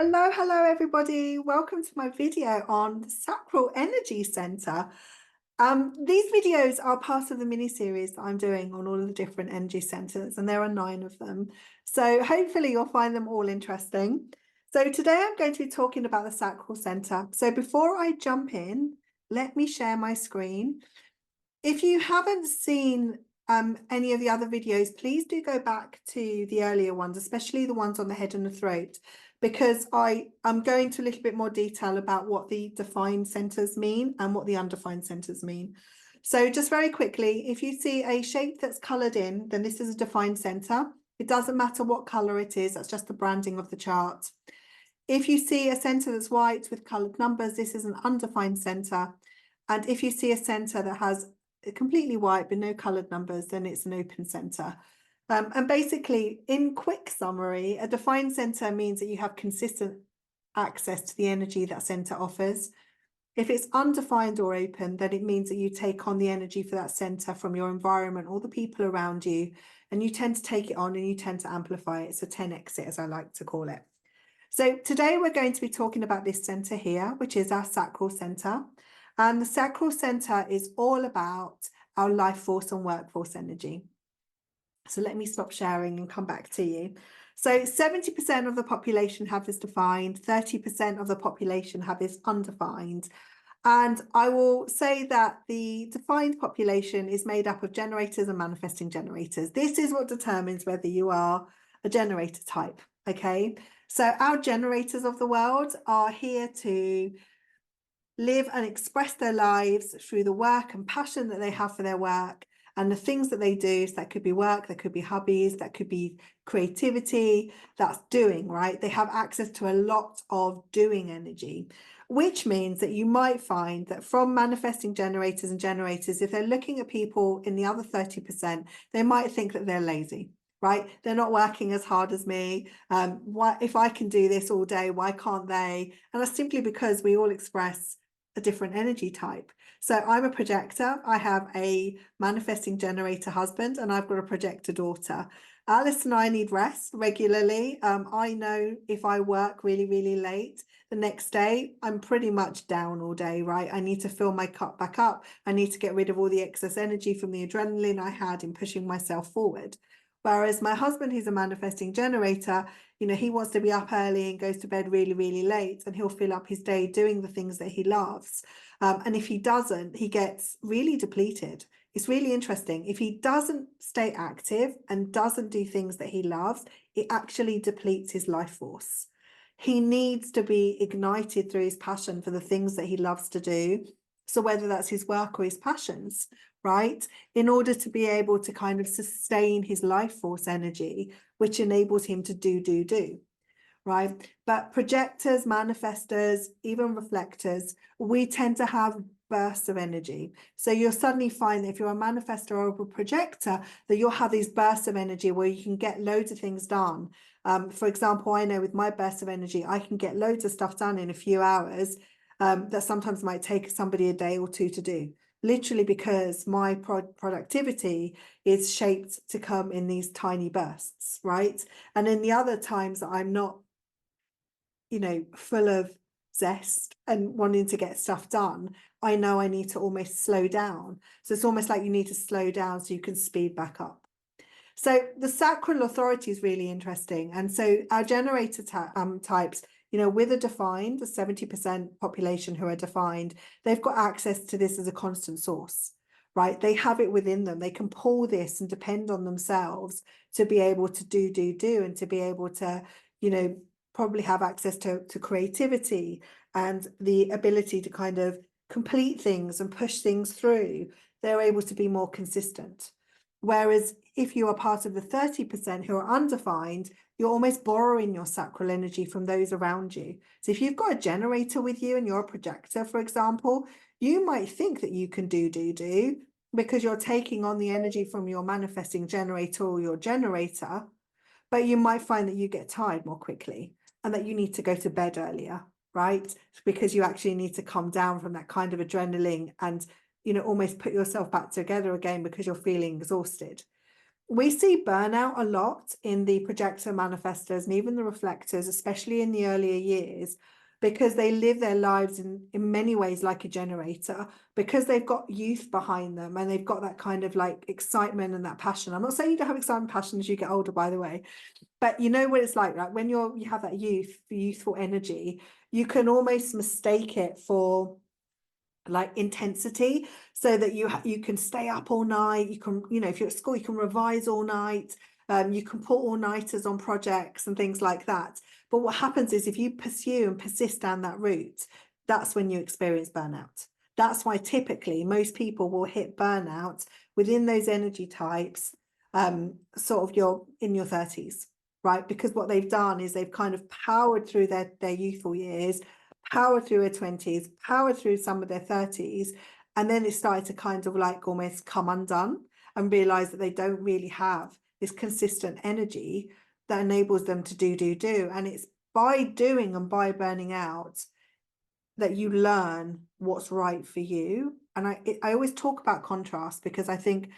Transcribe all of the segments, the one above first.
Hello everybody. Welcome to my video on the Sacral Energy Center. These videos are part of the mini-series that I'm doing on all of the different energy centers, and there are 9 of them. So hopefully you'll find them all interesting. So today I'm going to be talking about the Sacral Center. So before I jump in, let me share my screen. If you haven't seen any of the other videos, please do go back to the earlier ones, especially the ones on the head and the throat, because I'm going to a little bit more detail about what the defined centers mean and what the undefined centers mean. So just very quickly, if you see a shape that's colored in, then this is a defined center. It doesn't matter what color it is, that's just the branding of the chart. If you see a center that's white with colored numbers, this is an undefined center. And if you see a center that has completely white but no colored numbers, then it's an open center. And basically, in quick summary, a defined center means that you have consistent access to the energy that center offers. If it's undefined or open, then it means that you take on the energy for that center from your environment or the people around you, and you tend to take it on and you tend to amplify it. So 10x it, as I like to call it. So today we're going to be talking about this center here, which is our sacral center. And the sacral center is all about our life force and workforce energy. So let me stop sharing and come back to you. So 70% of the population have this defined, 30% of the population have this undefined. And I will say that the defined population is made up of generators and manifesting generators. This is what determines whether you are a generator type, okay? So our generators of the world are here to live and express their lives through the work and passion that they have for their work and the things that they do. So that could be work, that could be hobbies, that could be creativity, that's doing, right? They have access to a lot of doing energy, which means that you might find that from manifesting generators and generators, if they're looking at people in the other 30%, they might think that they're lazy. Right? They're not working as hard as me. Why, if I can do this all day, why can't they? And that's simply because we all express a different energy type. So I'm a projector. I have a manifesting generator husband and I've got a projector daughter. Alice and I need rest regularly. I know if I work really, really late, the next day I'm pretty much down all day, right? I need to fill my cup back up. I need to get rid of all the excess energy from the adrenaline I had in pushing myself forward. Whereas my husband, who's a manifesting generator, you know, he wants to be up early and goes to bed really, really late, and he'll fill up his day doing the things that he loves. And if he doesn't, he gets really depleted. It's really interesting. If he doesn't stay active and doesn't do things that he loves, it actually depletes his life force. He needs to be ignited through his passion for the things that he loves to do. So whether that's his work or his passions, right? In order to be able to kind of sustain his life force energy, which enables him to do, right? But projectors, manifestors, even reflectors, we tend to have bursts of energy. So you'll suddenly find that if you're a manifestor or a projector, that you'll have these bursts of energy where you can get loads of things done. For example, I know with my bursts of energy, I can get loads of stuff done in a few hours that sometimes might take somebody a day or two to do. Literally because my productivity is shaped to come in these tiny bursts, right? And in the other times that I'm not, you know, full of zest and wanting to get stuff done, I know I need to almost slow down. So it's almost like you need to slow down so you can speed back up. So the sacral authority is really interesting. And so our generator types, you know, with a defined, the 70% population who are defined, they've got access to this as a constant source, right? They have it within them. They can pull this and depend on themselves to be able to do and to be able to, you know, probably have access to creativity and the ability to kind of complete things and push things through. They're able to be more consistent. Whereas if you are part of the 30% who are undefined, you're almost borrowing your sacral energy from those around you. So if you've got a generator with you and you're a projector, for example, you might think that you can do because you're taking on the energy from your manifesting generator or your generator, but you might find that you get tired more quickly and that you need to go to bed earlier, right? Because you actually need to come down from that kind of adrenaline and, you know, almost put yourself back together again because you're feeling exhausted. We see burnout a lot in the projector manifestors and even the reflectors, especially in the earlier years, because they live their lives in many ways like a generator, because they've got youth behind them and they've got that kind of like excitement and that passion. I'm not saying you don't have excitement and passion as you get older, by the way, but you know what it's like when you have that youthful energy, you can almost mistake it for like intensity, so that you can stay up all night. You can, you know, if you're at school, you can revise all night. You can put all-nighters on projects and things like that. But what happens is if you pursue and persist down that route, that's when you experience burnout. That's why typically most people will hit burnout within those energy types, sort of you're in your 30s, right? Because what they've done is they've kind of powered through their youthful years, powered through their 20s, powered through some of their 30s, and then it started to kind of like almost come undone and realize that they don't really have this consistent energy that enables them to do. And it's by doing and by burning out that you learn what's right for you. And I always talk about contrast, because I think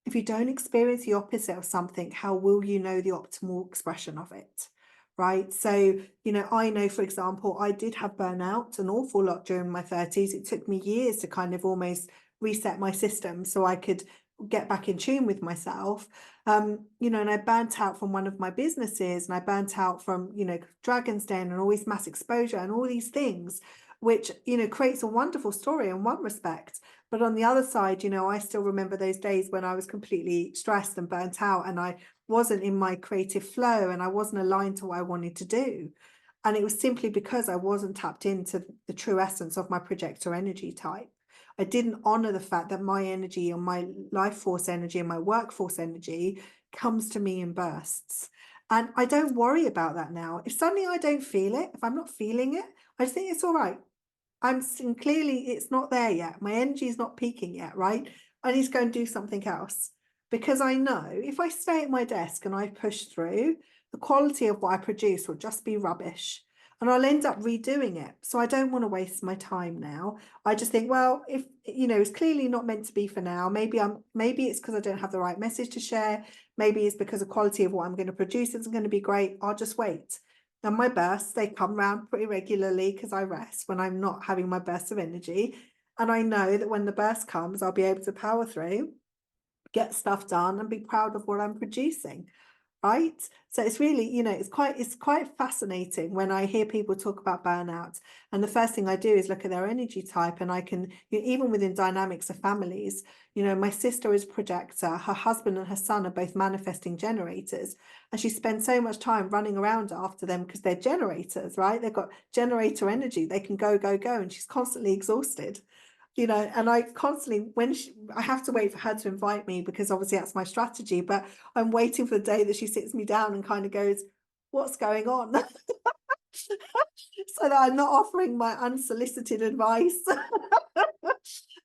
if you don't experience the opposite of something, how will you know the optimal expression of it? Right. So, you know, I know, for example, I did have burnout an awful lot during my 30s. It took me years to kind of almost reset my system so I could get back in tune with myself. You know, and I burnt out from one of my businesses, and I burnt out from, you know, Dragon's Den and always mass exposure and all these things, which, you know, creates a wonderful story in one respect. But on the other side, you know, I still remember those days when I was completely stressed and burnt out, and I wasn't in my creative flow and I wasn't aligned to what I wanted to do. And it was simply because I wasn't tapped into the true essence of my projector energy type. I didn't honor the fact that my energy and my life force energy and my workforce energy comes to me in bursts. And I don't worry about that now. If suddenly I don't feel it, if I'm not feeling it, I think it's all right. I'm seeing clearly it's not there yet. My energy is not peaking yet, right? I need to go and do something else, because I know if I stay at my desk and I push through, the quality of what I produce will just be rubbish, and I'll end up redoing it. So I don't want to waste my time now. I just think, well, if you know, it's clearly not meant to be for now. Maybe it's because I don't have the right message to share. Maybe it's because the quality of what I'm going to produce isn't going to be great. I'll just wait. And my bursts, they come round pretty regularly because I rest when I'm not having my bursts of energy. And I know that when the burst comes, I'll be able to power through, get stuff done, and be proud of what I'm producing. Right. So it's really, you know, it's quite fascinating when I hear people talk about burnout. And the first thing I do is look at their energy type, and I can, you know, even within dynamics of families, you know, my sister is projector, her husband and her son are both manifesting generators, and she spends so much time running around after them because they're generators, right? They've got generator energy, they can go, and she's constantly exhausted. You know, and I constantly, I have to wait for her to invite me, because obviously that's my strategy, but I'm waiting for the day that she sits me down and kind of goes, what's going on? So that I'm not offering my unsolicited advice.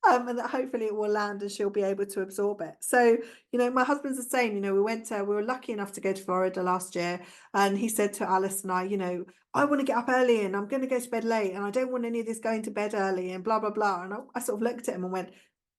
And that hopefully it will land and she'll be able to absorb it. So, you know, my husband's the same. You know, we were lucky enough to go to Florida last year, and he said to Alice and I, you know, I want to get up early and I'm going to go to bed late, and I don't want any of this going to bed early and blah, blah, blah. And I sort of looked at him and went,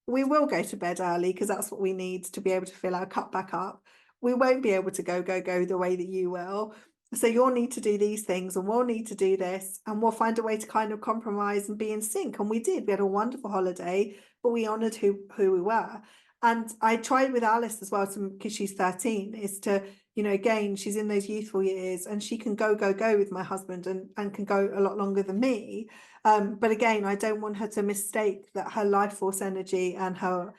we will go to bed early because that's what we need to be able to fill our cup back up. We won't be able to go the way that you will. So you'll need to do these things and we'll need to do this, and we'll find a way to kind of compromise and be in sync. And we did. We had a wonderful holiday, but we honored who we were. And I tried with Alice as well, because she's 13, is to, you know, again, she's in those youthful years and she can go with my husband, and can go a lot longer than me. But again, I don't want her to mistake that her life force energy and her,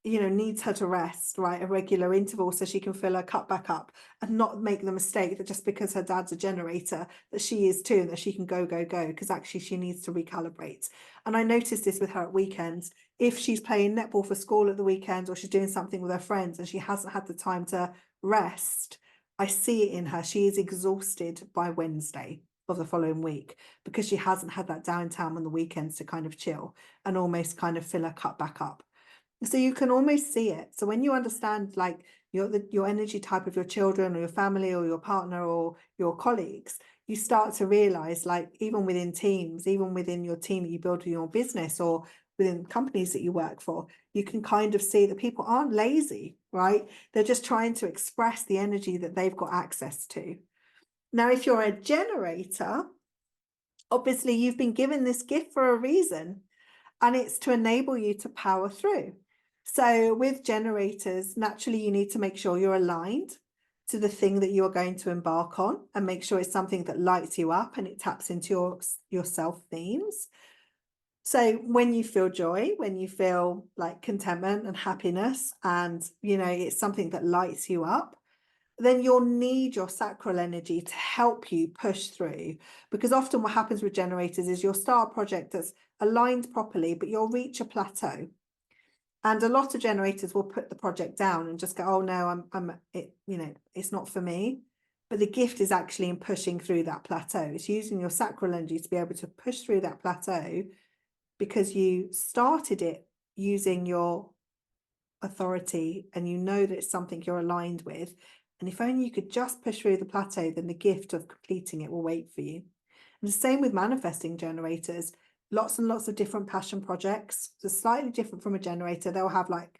you know, needs her to rest, right, a regular interval, so she can fill her cup back up, and not make the mistake that just because her dad's a generator that she is too, and that she can go, because actually she needs to recalibrate. And I noticed this with her at weekends. If she's playing netball for school at the weekend, or she's doing something with her friends and she hasn't had the time to rest, I see it in her. She is exhausted by Wednesday of the following week, because she hasn't had that downtime on the weekends to kind of chill and almost kind of fill her cup back up. So you can almost see it. So when you understand like your energy type of your children or your family or your partner or your colleagues, you start to realize, like, even within teams, even within your team that you build with your business, or within companies that you work for, you can kind of see that people aren't lazy, right? They're just trying to express the energy that they've got access to. Now, if you're a generator, obviously you've been given this gift for a reason, and it's to enable you to power through. So with generators, naturally, you need to make sure you're aligned to the thing that you're going to embark on, and make sure it's something that lights you up and it taps into your self themes. So when you feel joy, when you feel like contentment and happiness, and it's something that lights you up, then you'll need your sacral energy to help you push through. Because often what happens with generators is you'll start a project that's aligned properly, but you'll reach a plateau. And a lot of generators will put the project down and just go, oh no, it's not for me. But the gift is actually in pushing through that plateau. It's using your sacral energy to be able to push through that plateau, because you started it using your authority, and you know that it's something you're aligned with. And if only you could just push through the plateau, then the gift of completing it will wait for you. And the same with manifesting generators. Lots and lots of different passion projects. So slightly different from a generator. They'll have like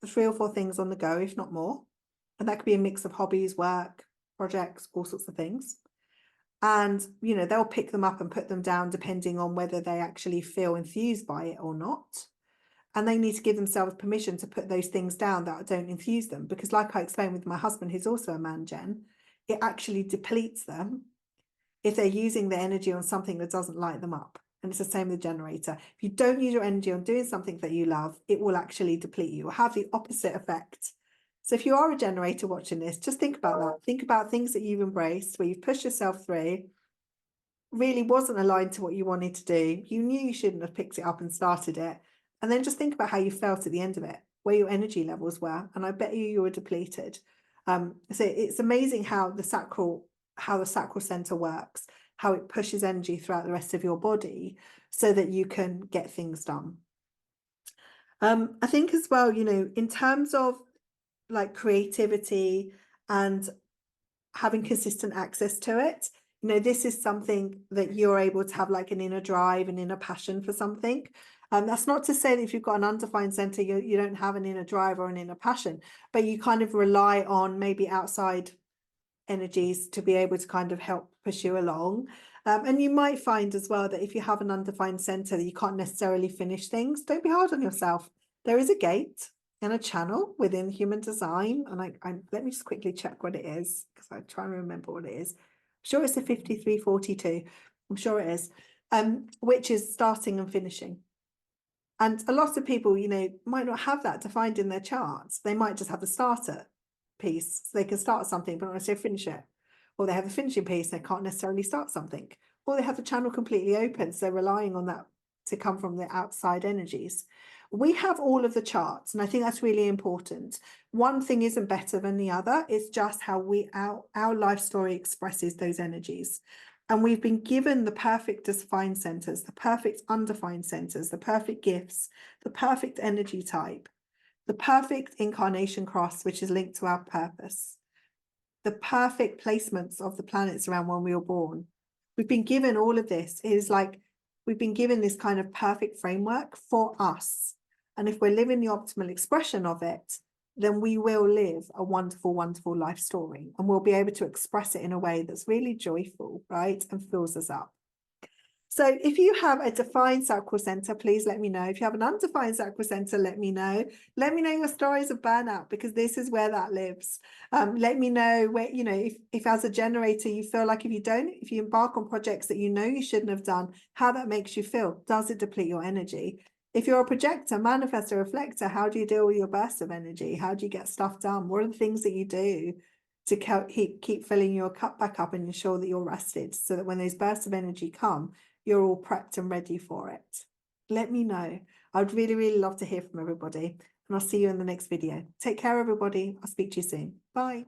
3 or 4 things on the go, if not more. And that could be a mix of hobbies, work, projects, all sorts of things. And, they'll pick them up and put them down depending on whether they actually feel enthused by it or not. And they need to give themselves permission to put those things down that don't enthuse them. Because like I explained with my husband, who's also a man gen, it actually depletes them if they're using their energy on something that doesn't light them up. And it's the same with the generator. If you don't use your energy on doing something that you love, it will actually deplete you or have the opposite effect. So if you are a generator watching this, just think about that. Think about things that you've embraced, where you've pushed yourself through, really wasn't aligned to what you wanted to do. You knew you shouldn't have picked it up and started it. And then just think about how you felt at the end of it, where your energy levels were. And I bet you were depleted. So it's amazing how the sacral center works, how it pushes energy throughout the rest of your body so that you can get things done. I think as well, in terms of like creativity and having consistent access to it, this is something that you're able to have like an inner drive, an inner passion for something. That's not to say that if you've got an undefined center, you don't have an inner drive or an inner passion, but you kind of rely on maybe outside energies to be able to kind of help push you along. And you might find as well that if you have an undefined center that you can't necessarily finish things, don't be hard on yourself. There is a gate and a channel within human design. And let me just quickly check what it is, because I try and remember what it is. I'm sure it's a 5342. I'm sure it is, which is starting and finishing. And a lot of people, might not have that defined in their charts. They might just have the starter piece, so they can start something but not necessarily finish it, or they have a finishing piece, they can't necessarily start something, or they have the channel completely open, so they're relying on that to come from the outside energies. We have all of the charts, and I think that's really important. One thing isn't better than the other. It's just how our life story expresses those energies. And we've been given the perfect defined centers, the perfect undefined centers, the perfect gifts, the perfect energy type, the perfect incarnation cross, which is linked to our purpose, the perfect placements of the planets around when we were born. We've been given all of this. It is like we've been given this kind of perfect framework for us. And if we're living the optimal expression of it, then we will live a wonderful, wonderful life story, and we'll be able to express it in a way that's really joyful, right? And fills us up. So if you have a defined sacral center, please let me know. If you have an undefined sacral center, let me know. Let me know your stories of burnout, because this is where that lives. Let me know where, if as a generator, you feel like if you embark on projects that you shouldn't have done, how that makes you feel. Does it deplete your energy? If you're a projector, manifestor, reflector, how do you deal with your bursts of energy? How do you get stuff done? What are the things that you do to keep filling your cup back up and ensure that you're rested, so that when those bursts of energy come, you're all prepped and ready for it? Let me know. I'd really, really love to hear from everybody, and I'll see you in the next video. Take care, everybody. I'll speak to you soon. Bye.